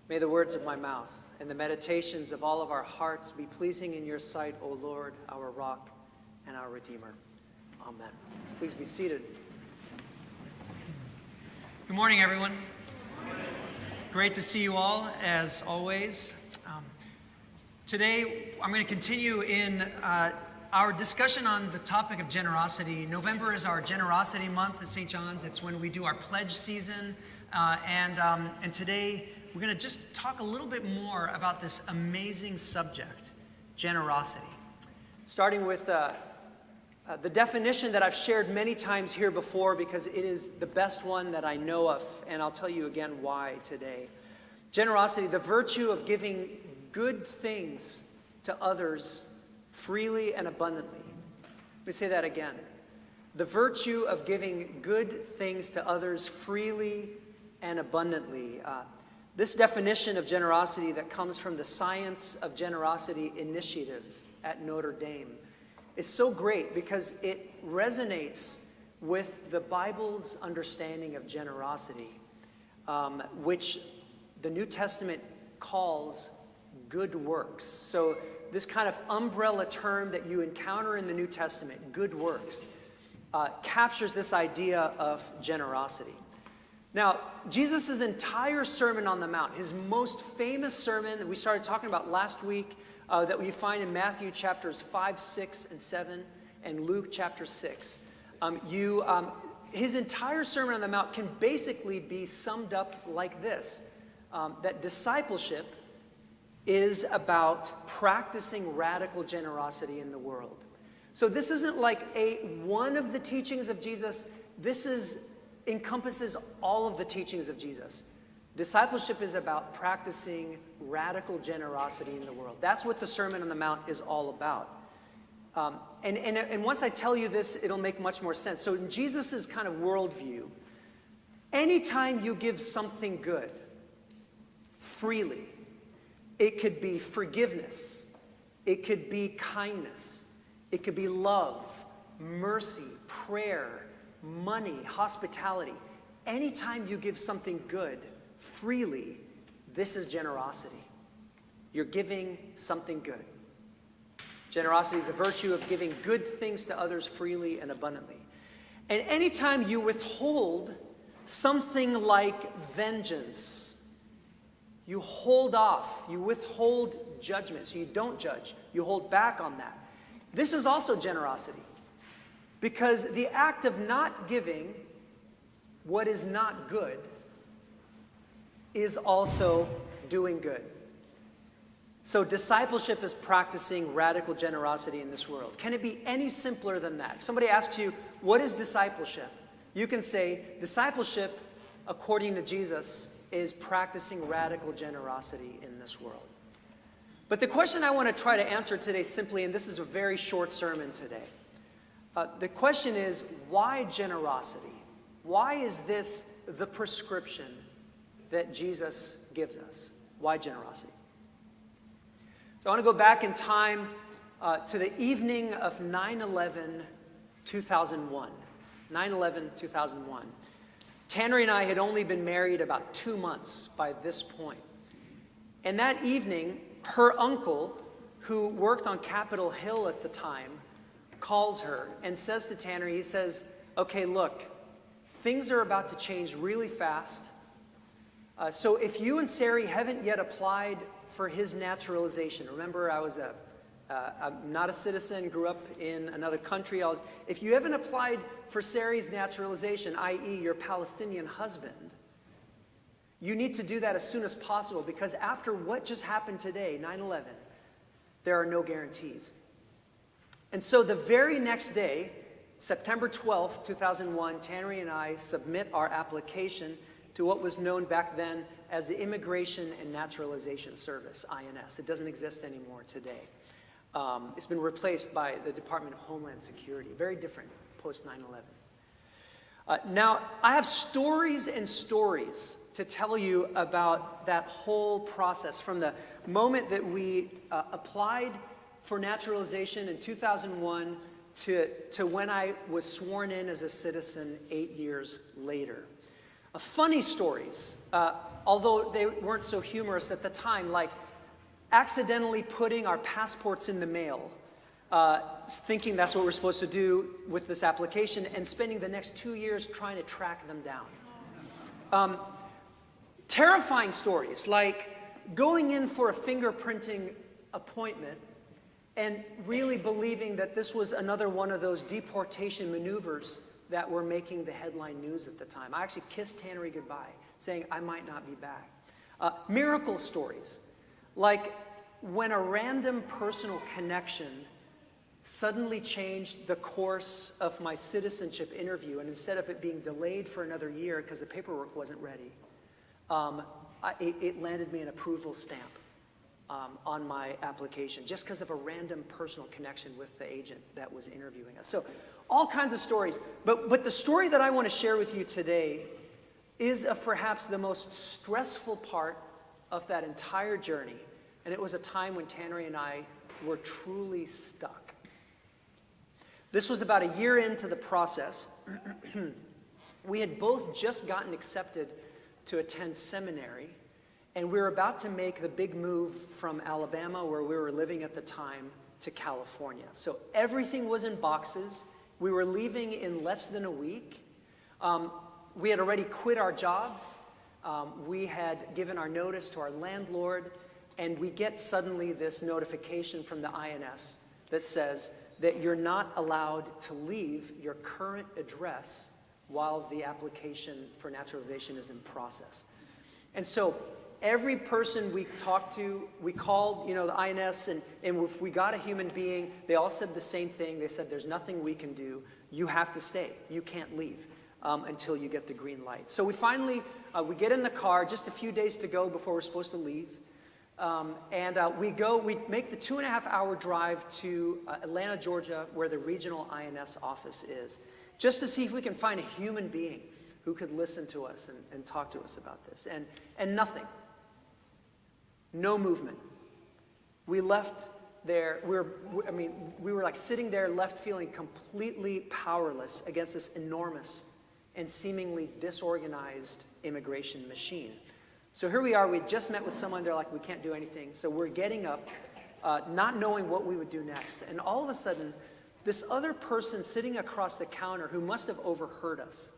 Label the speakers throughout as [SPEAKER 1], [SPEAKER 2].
[SPEAKER 1] May the words of my mouth and the meditations of all of our hearts be pleasing in your sight, O Lord, our rock and our Redeemer. Amen. Please be seated. Good morning, everyone. Great to see you all, as always. Today, I'm going to continue in our discussion on the topic of generosity. November is our generosity month at St. John's. It's when we do our pledge season. And today, we're going to just talk a little bit more about this amazing subject, generosity. Starting with the definition that I've shared many times here before because it is the best one that I know of, and I'll tell you again why today. Generosity, the virtue of giving good things to others freely and abundantly. Let me say that again. The virtue of giving good things to others freely and abundantly. This definition of generosity that comes from the Science of Generosity Initiative at Notre Dame is so great because it resonates with the Bible's understanding of generosity, which the New Testament calls good works. So this kind of umbrella term that you encounter in the New Testament, good works, captures this idea of generosity. Now, Jesus' entire Sermon on the Mount, his most famous sermon that we started talking about last week, that we find in Matthew chapters 5, 6, and 7, and Luke chapter 6. His entire Sermon on the Mount can basically be summed up like this, that discipleship is about practicing radical generosity in the world. So this isn't like one of the teachings of Jesus. This encompasses all of the teachings of Jesus. Discipleship is about practicing radical generosity in the world. That's what the Sermon on the Mount is all about. And once I tell you this, it'll make much more sense. So in Jesus' kind of worldview, anytime you give something good freely, it could be forgiveness, it could be kindness, it could be love, mercy, prayer, money, hospitality. Anytime you give something good freely, this is generosity. You're giving something good. Generosity is a virtue of giving good things to others freely and abundantly. And anytime you withhold something like vengeance, you hold off, you withhold judgment, so you don't judge, you hold back on that. This is also generosity. Because the act of not giving what is not good is also doing good. So discipleship is practicing radical generosity in this world. Can it be any simpler than that? If somebody asks you, what is discipleship? You can say, discipleship, according to Jesus, is practicing radical generosity in this world. But the question I want to try to answer today simply, and this is a very short sermon today, the question is, why generosity? Why is this the prescription that Jesus gives us? Why generosity? So I want to go back in time to the evening of 9/11/2001. 9/11/2001. Tannery and I had only been married about 2 months by this point. And that evening, her uncle, who worked on Capitol Hill at the time, calls her and says to Tannery, he says, okay, look, things are about to change really fast. So if you and Sari haven't yet applied for his naturalization, remember I'm not a citizen, grew up in another country. If you haven't applied for Sari's naturalization, i.e. your Palestinian husband, you need to do that as soon as possible because after what just happened today, 9/11, there are no guarantees. And so the very next day, September 12th, 2001, Tannery and I submit our application to what was known back then as the Immigration and Naturalization Service, INS. It doesn't exist anymore today. It's been replaced by the Department of Homeland Security. Very different post 9/11. Now, I have stories and stories to tell you about that whole process from the moment that we applied for naturalization in 2001 to when I was sworn in as a citizen 8 years later. Funny stories. although they weren't so humorous at the time, like accidentally putting our passports in the mail, thinking that's what we're supposed to do with this application, and spending the next 2 years trying to track them down. Terrifying stories, like going in for a fingerprinting appointment and really believing that this was another one of those deportation maneuvers that were making the headline news at the time. I actually kissed Tannery goodbye, saying I might not be back. Miracle stories, like when a random personal connection suddenly changed the course of my citizenship interview, and instead of it being delayed for another year because the paperwork wasn't ready, it landed me an approval stamp on my application just because of a random personal connection with the agent that was interviewing us. So all kinds of stories. But the story that I want to share with you today is of perhaps the most stressful part of that entire journey. And it was a time when Tannery and I were truly stuck. This was about a year into the process. We had both just gotten accepted to attend seminary, and we were about to make the big move from Alabama, where we were living at the time, to California. So everything was in boxes. We were leaving in less than a week. We had already quit our jobs. We had given our notice to our landlord, and we get suddenly this notification from the INS that says that you're not allowed to leave your current address while the application for naturalization is in process. And so every person we talked to, we called, the INS, and if we got a human being, they all said the same thing. They said, there's nothing we can do. You have to stay. You can't leave until you get the green light. So we finally, we get in the car just a few days to go before we're supposed to leave. We make the 2.5-hour drive to Atlanta, Georgia, where the regional INS office is, just to see if we can find a human being who could listen to us and talk to us about this. And nothing. No movement. We left there, we were like sitting there left feeling completely powerless against this enormous and seemingly disorganized immigration machine. So here we are, we just met with someone, they're like, we can't do anything. So we're getting up, not knowing what we would do next. And all of a sudden, this other person sitting across the counter who must have overheard us,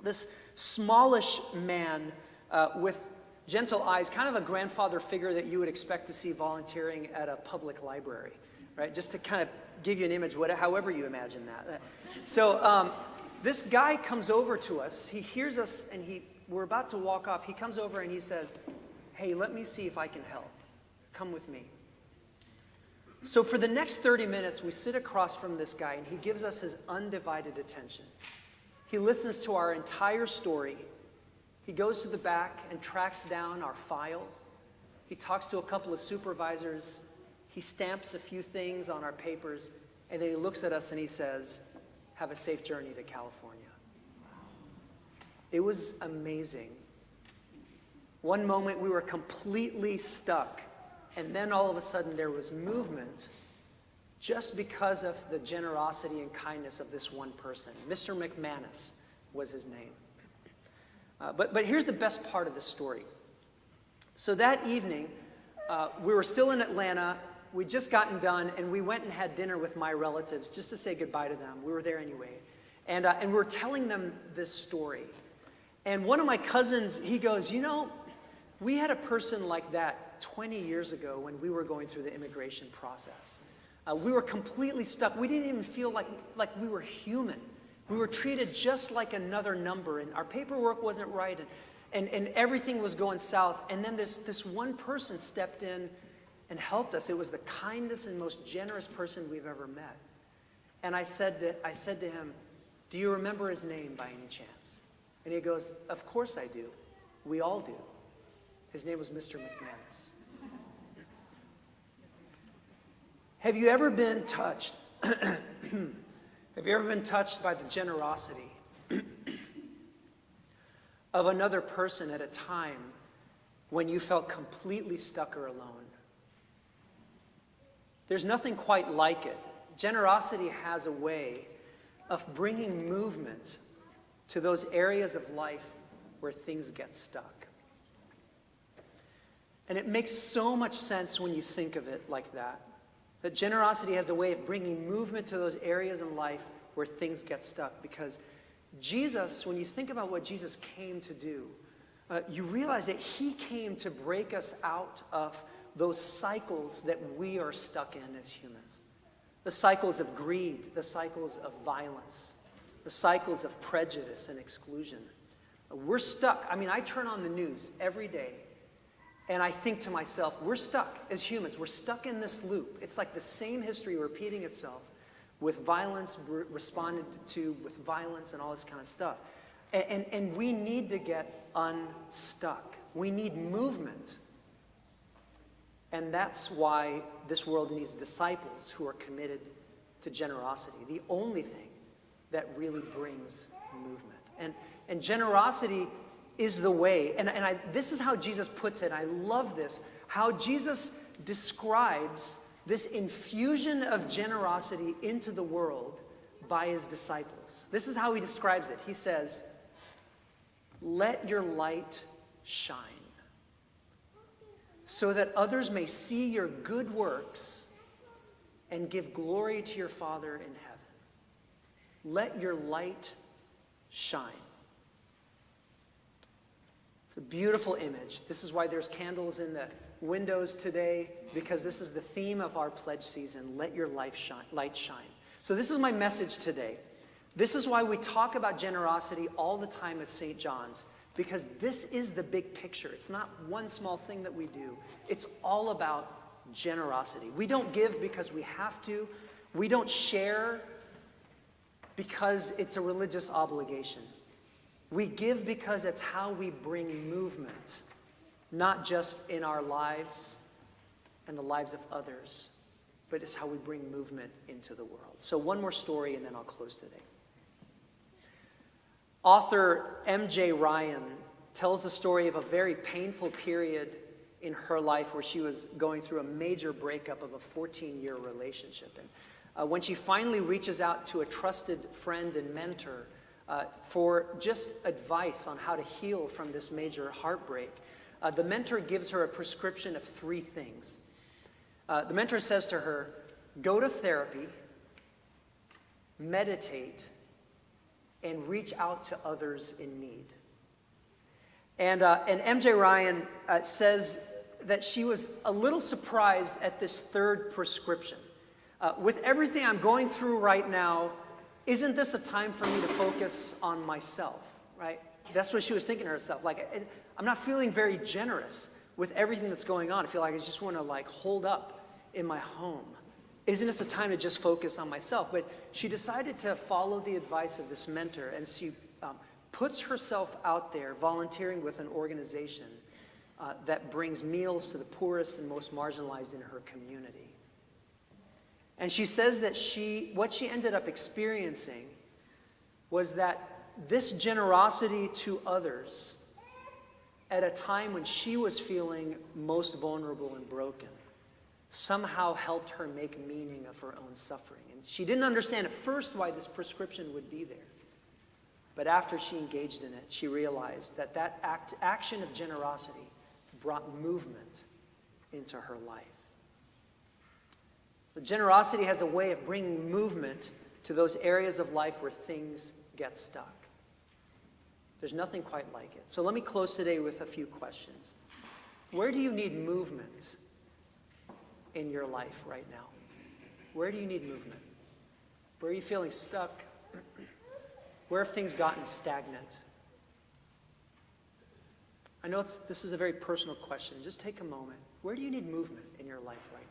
[SPEAKER 1] this smallish man with gentle eyes, kind of a grandfather figure that you would expect to see volunteering at a public library, right? Just to kind of give you an image, however you imagine that. So this guy comes over to us, he hears us, and we're about to walk off. He comes over and he says, hey, let me see if I can help. Come with me. So for the next 30 minutes, we sit across from this guy, and he gives us his undivided attention. He listens to our entire story. He goes to the back and tracks down our file. He talks to a couple of supervisors. He stamps a few things on our papers, and then he looks at us and he says, have a safe journey to California. It was amazing. One moment we were completely stuck, and then all of a sudden there was movement just because of the generosity and kindness of this one person. Mr. McManus was his name. But here's the best part of the story. So that evening, we were still in Atlanta. We'd just gotten done, and we went and had dinner with my relatives just to say goodbye to them. We were there anyway. And we were telling them this story. And one of my cousins, he goes, we had a person like that 20 years ago when we were going through the immigration process. We were completely stuck. We didn't even feel like we were human. We were treated just like another number, and our paperwork wasn't right, and everything was going south. And then this one person stepped in and helped us. It was the kindest and most generous person we've ever met. And I said to him, do you remember his name by any chance? And he goes, of course I do. We all do. His name was Mr. McManus. Have you ever been touched? Have you ever been touched by the generosity of another person at a time when you felt completely stuck or alone? There's nothing quite like it. Generosity has a way of bringing movement to those areas of life where things get stuck. And it makes so much sense when you think of it like that. That generosity has a way of bringing movement to those areas in life where things get stuck. Because Jesus, when you think about what Jesus came to do, you realize that he came to break us out of those cycles that we are stuck in as humans. The cycles of greed, the cycles of violence, the cycles of prejudice and exclusion. We're stuck. I mean, I turn on the news every day and I think to myself, we're stuck as humans. We're stuck in this loop. It's like the same history repeating itself with violence responded to with violence and all this kind of stuff. And we need to get unstuck. We need movement. And that's why this world needs disciples who are committed to generosity, the only thing that really brings movement. And generosity is the way, and this is how Jesus puts it, I love this, how Jesus describes this infusion of generosity into the world by his disciples. This is how he describes it. He says, "Let your light shine, so that others may see your good works and give glory to your Father in heaven." Let your light shine. It's a beautiful image. This is why there's candles in the windows today, because this is the theme of our pledge season. Let your light shine. So this is my message today. This is why we talk about generosity all the time at St. John's, because this is the big picture. It's not one small thing that we do. It's all about generosity. We don't give because we have to. We don't share because it's a religious obligation. We give because it's how we bring movement, not just in our lives and the lives of others, but it's how we bring movement into the world. So one more story and then I'll close today. Author M.J. Ryan tells the story of a very painful period in her life where she was going through a major breakup of a 14-year relationship. And when she finally reaches out to a trusted friend and mentor for just advice on how to heal from this major heartbreak, the mentor gives her a prescription of 3 things. The mentor says to her, go to therapy, meditate, and reach out to others in need. And MJ Ryan says that she was a little surprised at this 3rd prescription. With everything I'm going through right now, isn't this a time for me to focus on myself, right? That's what she was thinking to herself. Like, I'm not feeling very generous with everything that's going on. I feel like I just want to like hold up in my home. Isn't this a time to just focus on myself? But she decided to follow the advice of this mentor, and she puts herself out there volunteering with an organization that brings meals to the poorest and most marginalized in her community. And she says that what she ended up experiencing was that this generosity to others at a time when she was feeling most vulnerable and broken somehow helped her make meaning of her own suffering. And she didn't understand at first why this prescription would be there. But after she engaged in it, she realized that action of generosity brought movement into her life. But generosity has a way of bringing movement to those areas of life where things get stuck. There's nothing quite like it. So let me close today with a few questions. Where do you need movement in your life right now? Where do you need movement? Where are you feeling stuck? Where have things gotten stagnant? I know this is a very personal question. Just take a moment. Where do you need movement in your life right now?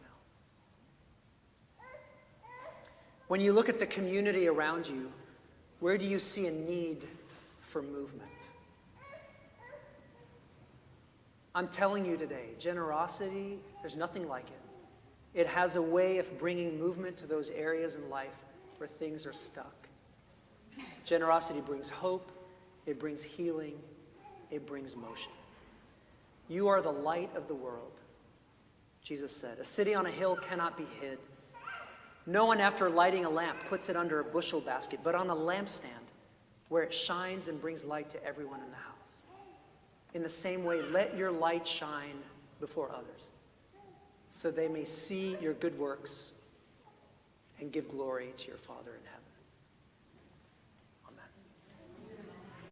[SPEAKER 1] When you look at the community around you, where do you see a need for movement? I'm telling you today, generosity, there's nothing like it. It has a way of bringing movement to those areas in life where things are stuck. Generosity brings hope, it brings healing, it brings motion. You are the light of the world, Jesus said. A city on a hill cannot be hid. No one, after lighting a lamp, puts it under a bushel basket, but on a lampstand where it shines and brings light to everyone in the house. In the same way, let your light shine before others, so they may see your good works and give glory to your Father in heaven.